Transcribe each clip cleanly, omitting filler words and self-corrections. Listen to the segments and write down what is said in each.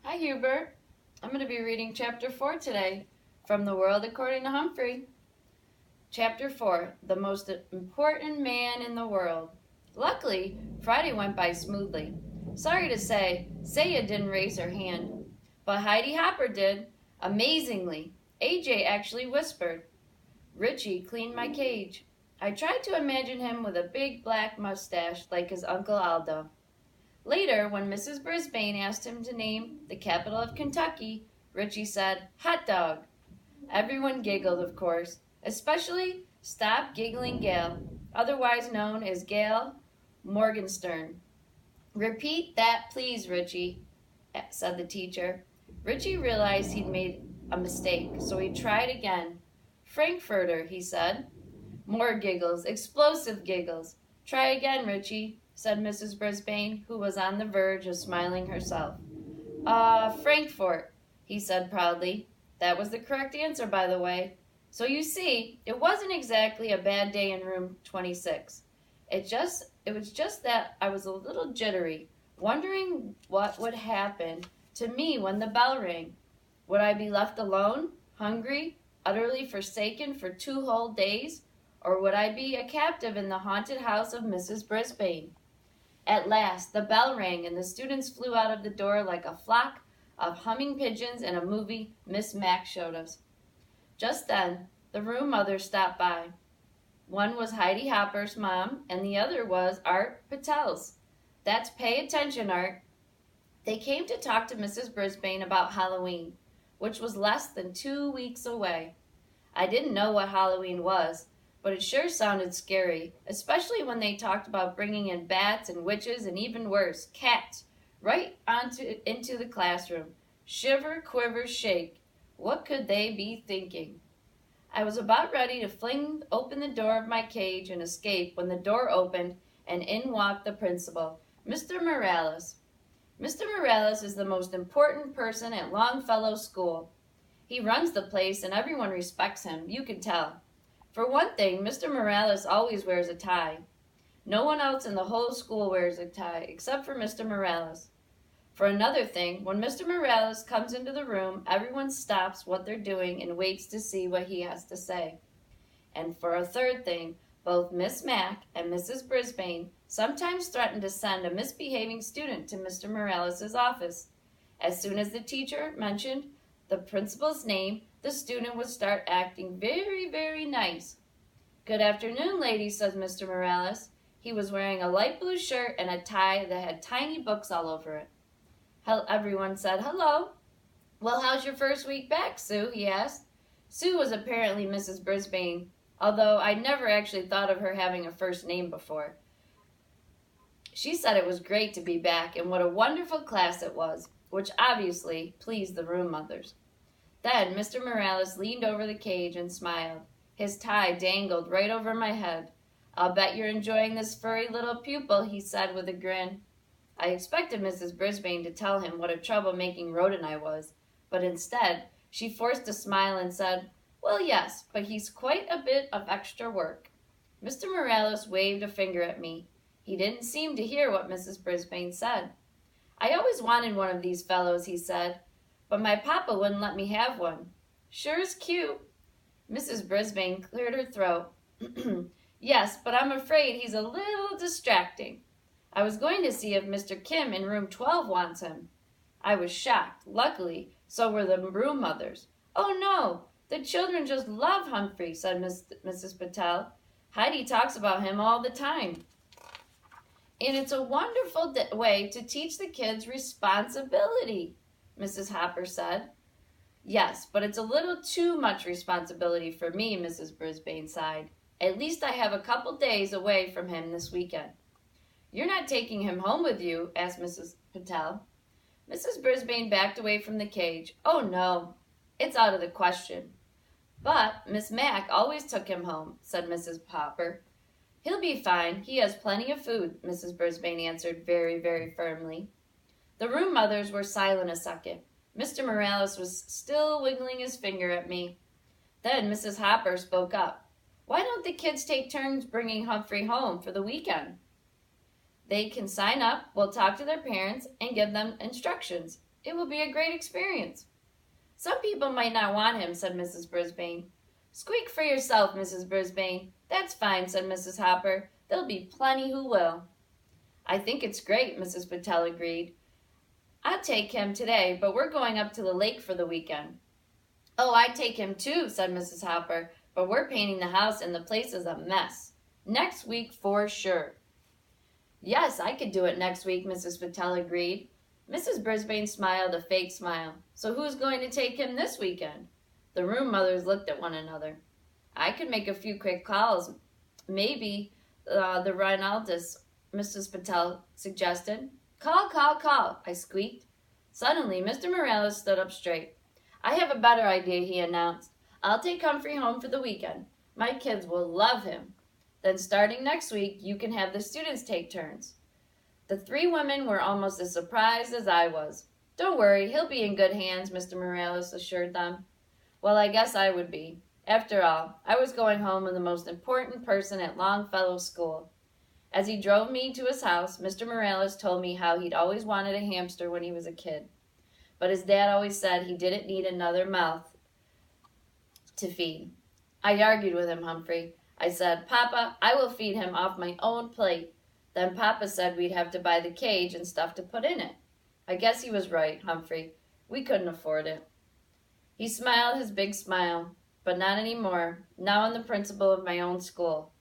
Hi, Hubert. I'm going to be reading Chapter 4 today from The World According to Humphrey. Chapter 4, The Most Important Man in the World. Luckily, Friday went by smoothly. Sorry to say, Saya didn't raise her hand, but Heidi Hopper did. Amazingly, AJ actually whispered. Richie cleaned my cage. I tried to imagine him with a big black mustache like his Uncle Aldo. Later, when Mrs. Brisbane asked him to name the capital of Kentucky, Richie said, "Hot dog." Everyone giggled, of course, especially Stop Giggling Gail, otherwise known as Gail Morgenstern. "Repeat that, please, Richie," said the teacher. Richie realized he'd made a mistake, so he tried again. "Frankfurter," he said. More giggles, explosive giggles. "Try again, Richie," said Mrs. Brisbane, who was on the verge of smiling herself. Frankfort," he said proudly. That was the correct answer, by the way. So you see, it wasn't exactly a bad day in room 26. It was just that I was a little jittery, wondering what would happen to me when the bell rang. Would I be left alone, hungry, utterly forsaken for 2 whole days? Or would I be a captive in the haunted house of Mrs. Brisbane? At last, the bell rang and the students flew out of the door like a flock of humming pigeons in a movie Miss Mack showed us. Just then, the room mothers stopped by. One was Heidi Hopper's mom, and the other was Art Patel's. That's pay attention, Art. They came to talk to Mrs. Brisbane about Halloween, which was less than 2 weeks away. I didn't know what Halloween was, but it sure sounded scary, especially when they talked about bringing in bats and witches and even worse, cats, right into the classroom. Shiver, quiver, shake. What could they be thinking? I was about ready to fling open the door of my cage and escape when the door opened and in walked the principal, Mr. Morales. Mr. Morales is the most important person at Longfellow School. He runs the place and everyone respects him, you can tell. For one thing, Mr. Morales always wears a tie. No one else in the whole school wears a tie, except for Mr. Morales. For another thing, when Mr. Morales comes into the room, everyone stops what they're doing and waits to see what he has to say. And for a third thing, both Miss Mack and Mrs. Brisbane sometimes threaten to send a misbehaving student to Mr. Morales' office. As soon as the teacher mentioned the principal's name, the student would start acting very, very nice. "Good afternoon, ladies," says Mr. Morales. He was wearing a light blue shirt and a tie that had tiny books all over it. Everyone said hello. "Well, how's your first week back, Sue?" he asked. Sue was apparently Mrs. Brisbane, although I'd never actually thought of her having a first name before. She said it was great to be back and what a wonderful class it was, which obviously pleased the room mothers. Then Mr. Morales leaned over the cage and smiled. His tie dangled right over my head. "I'll bet you're enjoying this furry little pupil," he said with a grin. I expected Mrs. Brisbane to tell him what a troublemaking rodent I was, but instead she forced a smile and said, "Well, yes, but he's quite a bit of extra work." Mr. Morales waved a finger at me. He didn't seem to hear what Mrs. Brisbane said. "I always wanted one of these fellows," he said, "but my papa wouldn't let me have one." "Sure is cute." Mrs. Brisbane cleared her throat. "Yes, but I'm afraid he's a little distracting. I was going to see if Mr. Kim in room 12 wants him." I was shocked. Luckily, so were the room mothers. "Oh, no, the children just love Humphrey," said Mrs. Patel. "Heidi talks about him all the time. And it's a wonderful way to teach the kids responsibility," Mrs. Hopper said. "Yes, but it's a little too much responsibility for me," Mrs. Brisbane sighed. "At least I have a couple days away from him this weekend." "You're not taking him home with you?" asked Mrs. Patel. Mrs. Brisbane backed away from the cage. "Oh, no, it's out of the question." "But Miss Mack always took him home," said Mrs. Hopper. "He'll be fine. He has plenty of food," Mrs. Brisbane answered very, very firmly. The room mothers were silent a second. Mr. Morales was still wiggling his finger at me. Then Mrs. Hopper spoke up. "Why don't the kids take turns bringing Humphrey home for the weekend? They can sign up, we'll talk to their parents, and give them instructions. It will be a great experience." "Some people might not want him," said Mrs. Brisbane. "Squeak for yourself, Mrs. Brisbane." "That's fine," said Mrs. Hopper. "There'll be plenty who will." "I think it's great," Mrs. Patel agreed. "I'll take him today, but we're going up to the lake for the weekend." "Oh, I'd take him too," said Mrs. Hopper, "but we're painting the house and the place is a mess. Next week for sure." "Yes, I could do it next week," Mrs. Patel agreed. Mrs. Brisbane smiled a fake smile. "So who's going to take him this weekend?" The room mothers looked at one another. "I could make a few quick calls. Maybe the Reynolds," Mrs. Patel suggested. "Call, call, call," I squeaked. Suddenly, Mr. Morales stood up straight. "I have a better idea," he announced. "I'll take Humphrey home for the weekend. My kids will love him. Then starting next week, you can have the students take turns." The three women were almost as surprised as I was. "Don't worry, he'll be in good hands," Mr. Morales assured them. Well, I guess I would be. After all, I was going home with the most important person at Longfellow School. As he drove me to his house, Mr. Morales told me how he'd always wanted a hamster when he was a kid. But his dad always said he didn't need another mouth to feed. I argued with him, Humphrey. I said, "Papa, I will feed him off my own plate." Then Papa said we'd have to buy the cage and stuff to put in it. I guess he was right, Humphrey. We couldn't afford it. He smiled his big smile, but not anymore. Now I'm the principal of my own school.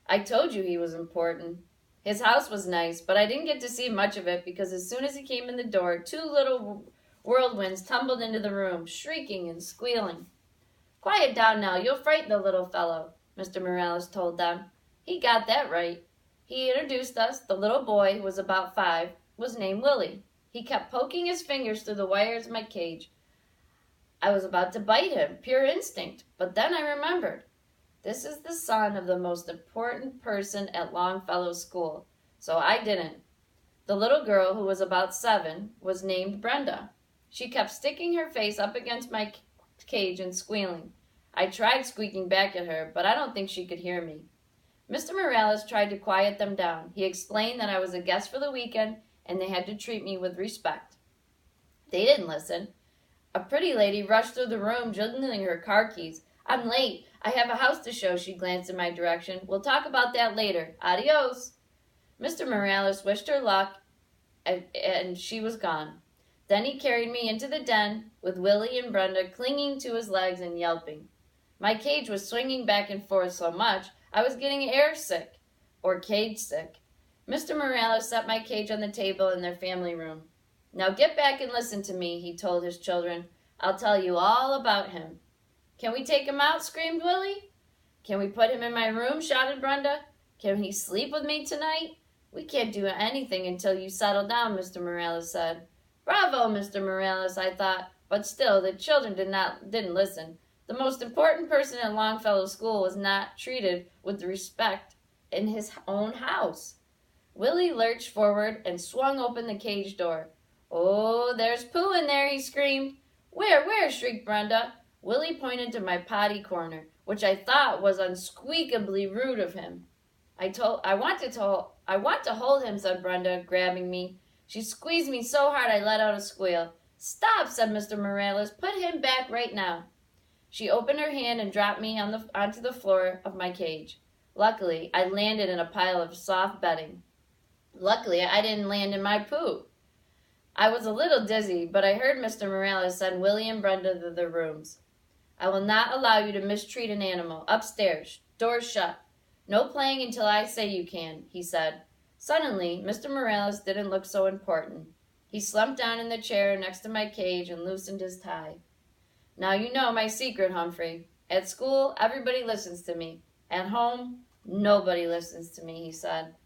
I told you he was important. His house was nice, but I didn't get to see much of it because as soon as he came in the door, two little whirlwinds tumbled into the room, shrieking and squealing. "Quiet down now, you'll frighten the little fellow," Mr. Morales told them. He got that right. He introduced us. The little boy, who was about 5, was named Willie. He kept poking his fingers through the wires of my cage. I was about to bite him, pure instinct, but then I remembered. This is the son of the most important person at Longfellow School, so I didn't. The little girl, who was about 7, was named Brenda. She kept sticking her face up against my cage and squealing. I tried squeaking back at her, but I don't think she could hear me. Mr. Morales tried to quiet them down. He explained that I was a guest for the weekend and they had to treat me with respect. They didn't listen. A pretty lady rushed through the room, jingling her car keys. "I'm late. I have a house to show," she glanced in my direction. "We'll talk about that later. Adios." Mr. Morales wished her luck, and she was gone. Then he carried me into the den, with Willie and Brenda clinging to his legs and yelping. My cage was swinging back and forth so much, I was getting air sick, or cage sick. Mr. Morales set my cage on the table in their family room. "Now get back and listen to me," he told his children. "I'll tell you all about him." "Can we take him out?" screamed Willie. "Can we put him in my room?" shouted Brenda. "Can he sleep with me tonight?" "We can't do anything until you settle down," Mr. Morales said. Bravo, Mr. Morales, I thought, but still the children didn't listen. The most important person at Longfellow School was not treated with respect in his own house. Willie lurched forward and swung open the cage door. "Oh, there's Pooh in there," he screamed. Where?" shrieked Brenda. Willie pointed to my potty corner, which I thought was unsqueakably rude of him. I want to hold him," said Brenda, grabbing me. She squeezed me so hard I let out a squeal. "Stop," said Mr. Morales. "Put him back right now." She opened her hand and dropped me onto the floor of my cage. Luckily, I landed in a pile of soft bedding. Luckily, I didn't land in my poo. I was a little dizzy, but I heard Mr. Morales send Willie and Brenda to their rooms. "I will not allow you to mistreat an animal. Upstairs. Doors shut. No playing until I say you can," he said. Suddenly, Mr. Morales didn't look so important. He slumped down in the chair next to my cage and loosened his tie. "Now you know my secret, Humphrey. At school, everybody listens to me. At home, nobody listens to me," he said.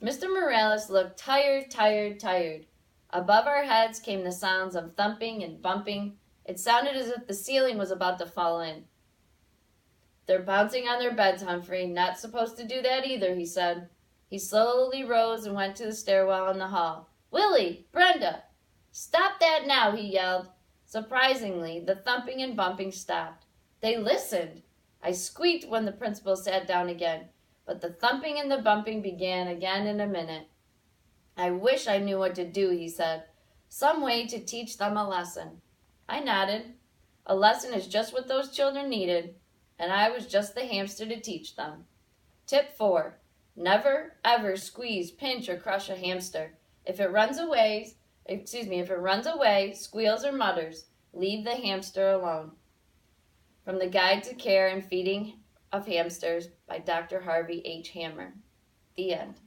Mr. Morales looked tired. Above our heads came the sounds of thumping and bumping. It sounded as if the ceiling was about to fall in. "They're bouncing on their beds, Humphrey. Not supposed to do that either," he said. He slowly rose and went to the stairwell in the hall. "Willie! Brenda! Stop that now!" he yelled. Surprisingly, the thumping and bumping stopped. They listened. I squeaked when the principal sat down again, but the thumping and the bumping began again in a minute. "I wish I knew what to do," he said. Some way to teach them a lesson. I nodded. A lesson is just what those children needed, and I was just the hamster to teach them. Tip 4. Never, ever squeeze, pinch, or crush a hamster. If it runs away, squeals, or mutters, leave the hamster alone. From the Guide to Care and Feeding of Hamsters by Dr. Harvey H. Hammer. The end.